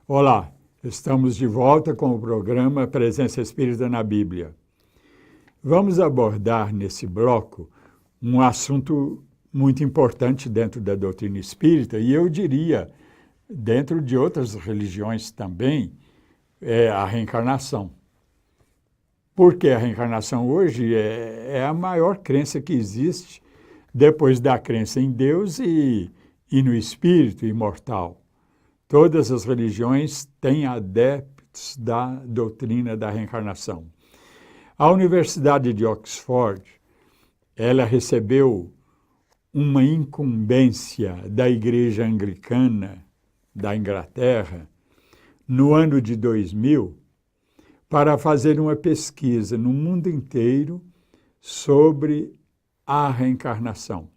Olá, estamos de volta com o programa Presença Espírita na Bíblia. Vamos abordar nesse bloco um assunto muito importante dentro da doutrina espírita e eu diria dentro de outras religiões também, é a reencarnação. Porque a reencarnação hoje é a maior crença que existe depois da crença em Deus e no espírito imortal. Todas as religiões têm adeptos da doutrina da reencarnação. A Universidade de Oxford, ela recebeu uma incumbência da Igreja Anglicana da Inglaterra no ano de 2000 para fazer uma pesquisa no mundo inteiro sobre a reencarnação,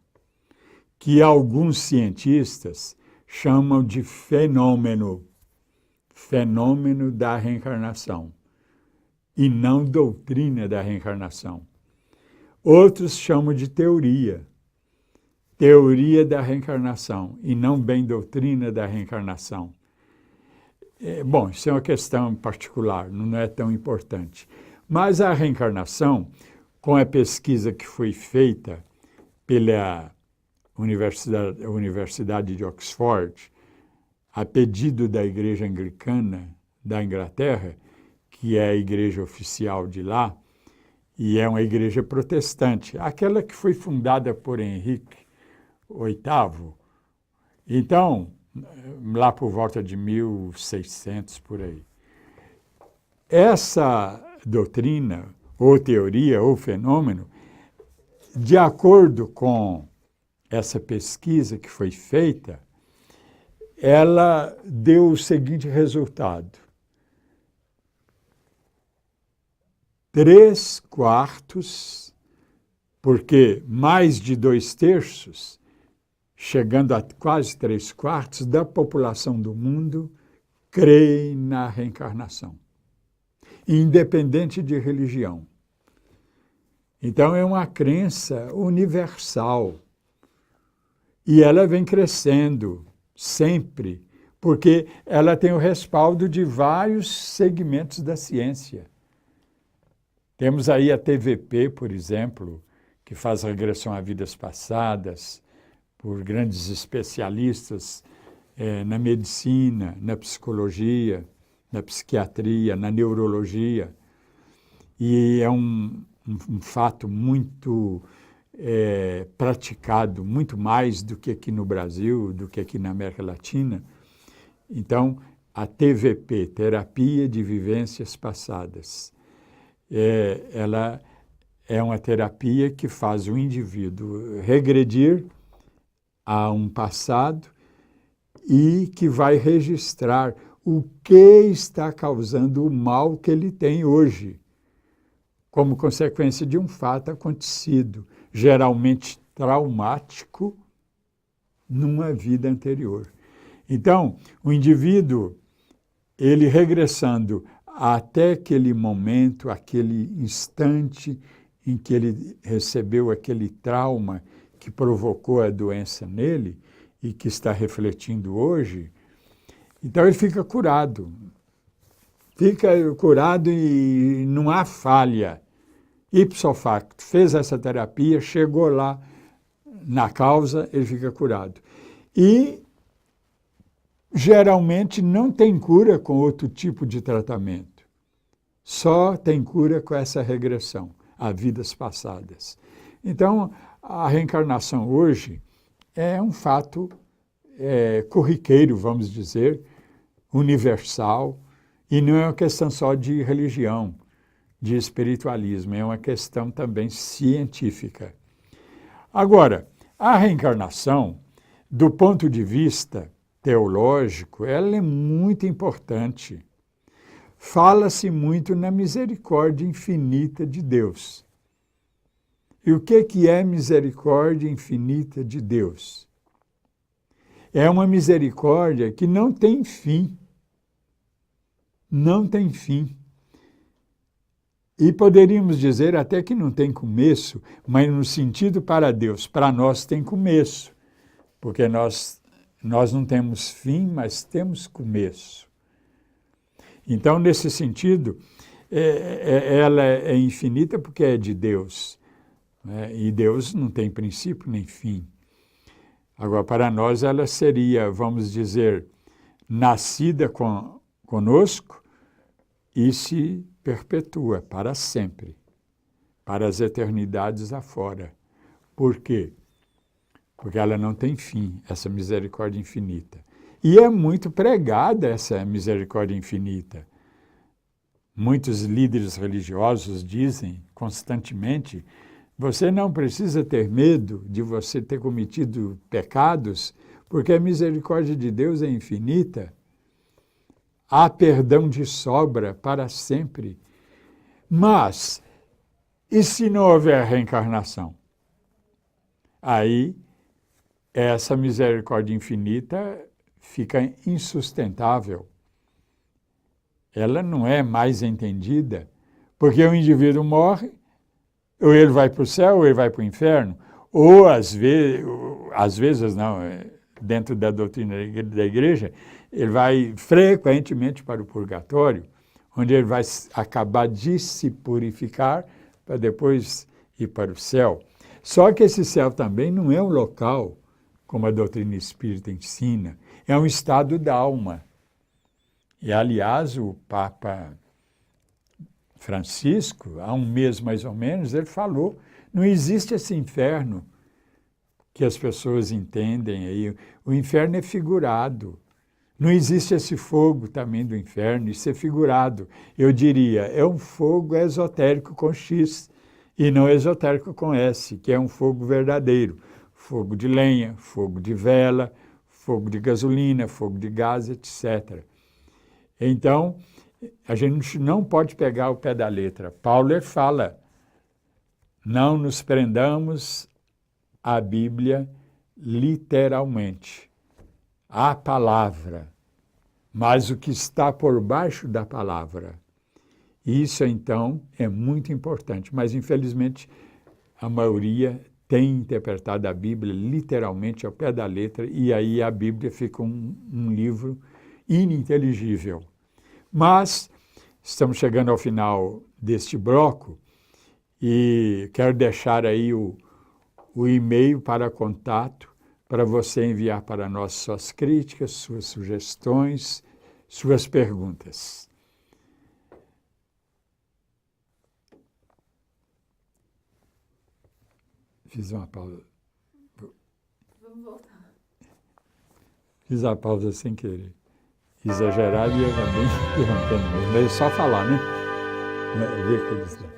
que alguns cientistas chamam de fenômeno da reencarnação, e não doutrina da reencarnação. Outros chamam de teoria da reencarnação, e não bem doutrina da reencarnação. Bom, isso é uma questão particular, não é tão importante. Mas a reencarnação, com a pesquisa que foi feita pela Universidade de Oxford, a pedido da Igreja Anglicana da Inglaterra, que é a igreja oficial de lá, e é uma igreja protestante, aquela que foi fundada por Henrique VIII. Então, lá por volta de 1600, por aí. Essa doutrina, ou teoria, ou fenômeno, de acordo com essa pesquisa que foi feita, ela deu o seguinte resultado. 3/4, porque mais de 2/3, chegando a quase 3/4 da população do mundo, crê na reencarnação, independente de religião. Então, é uma crença universal. E ela vem crescendo sempre, porque ela tem o respaldo de vários segmentos da ciência. Temos aí a TVP, por exemplo, que faz regressão a vidas passadas, por grandes especialistas na medicina, na psicologia, na psiquiatria, na neurologia. E é um fato muito praticado, muito mais do que aqui no Brasil, do que aqui na América Latina. Então, a TVP, Terapia de Vivências Passadas, ela é uma terapia que faz o indivíduo regredir a um passado e que vai registrar o que está causando o mal que ele tem hoje, como consequência de um fato acontecido, geralmente traumático, numa vida anterior. Então, o indivíduo, ele regressando até aquele momento, aquele instante em que ele recebeu aquele trauma que provocou a doença nele e que está refletindo hoje, então ele fica curado. Fica curado e não há falha. Ipso facto, fez essa terapia, chegou lá na causa, ele fica curado. E geralmente não tem cura com outro tipo de tratamento. Só tem cura com essa regressão a vidas passadas. Então, a reencarnação hoje é um fato corriqueiro, vamos dizer, universal, e não é uma questão só de religião, de espiritualismo, é uma questão também científica. Agora, a reencarnação, do ponto de vista teológico, ela é muito importante. Fala-se muito na misericórdia infinita de Deus. E o que é misericórdia infinita de Deus? É uma misericórdia que não tem fim. Não tem fim. E poderíamos dizer até que não tem começo, mas no sentido para Deus, para nós tem começo, porque nós não temos fim, mas temos começo. Então, nesse sentido, ela é infinita porque é de Deus, né? E Deus não tem princípio nem fim. Agora, para nós, ela seria, vamos dizer, nascida conosco e se perpetua para sempre, para as eternidades afora. Por quê? Porque ela não tem fim, essa misericórdia infinita. E é muito pregada essa misericórdia infinita. Muitos líderes religiosos dizem constantemente: você não precisa ter medo de você ter cometido pecados, porque a misericórdia de Deus é infinita. Há perdão de sobra para sempre. Mas, e se não houver reencarnação? Aí, essa misericórdia infinita fica insustentável. Ela não é mais entendida, porque o indivíduo morre, ou ele vai para o céu, ou ele vai para o inferno, ou às vezes não, dentro da doutrina da igreja, ele vai frequentemente para o purgatório, onde ele vai acabar de se purificar para depois ir para o céu. Só que esse céu também não é um local, como a doutrina espírita ensina, é um estado da alma. E, aliás, o Papa Francisco, há um mês mais ou menos, ele falou, não existe esse inferno que as pessoas entendem aí. O inferno é figurado. Não existe esse fogo também do inferno, isso é figurado. Eu diria, é um fogo esotérico com X e não esotérico com S, que é um fogo verdadeiro. Fogo de lenha, fogo de vela, fogo de gasolina, fogo de gás, etc. Então, a gente não pode pegar o pé da letra. Paulo fala, não nos prendamos à Bíblia literalmente, à palavra, mas o que está por baixo da palavra. Isso, então, é muito importante, mas, infelizmente, a maioria tem interpretado a Bíblia literalmente ao pé da letra, e aí a Bíblia fica um livro ininteligível. Mas estamos chegando ao final deste bloco e quero deixar aí o e-mail para contato para você enviar para nós suas críticas, suas sugestões, suas perguntas. Fiz uma pausa. Vamos voltar. Fiz a pausa sem querer. Exagerado e eu também interrompendo mesmo. Mas é só falar, né? Ver o que eles dão.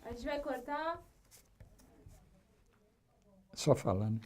A gente vai cortar. Só falar, né?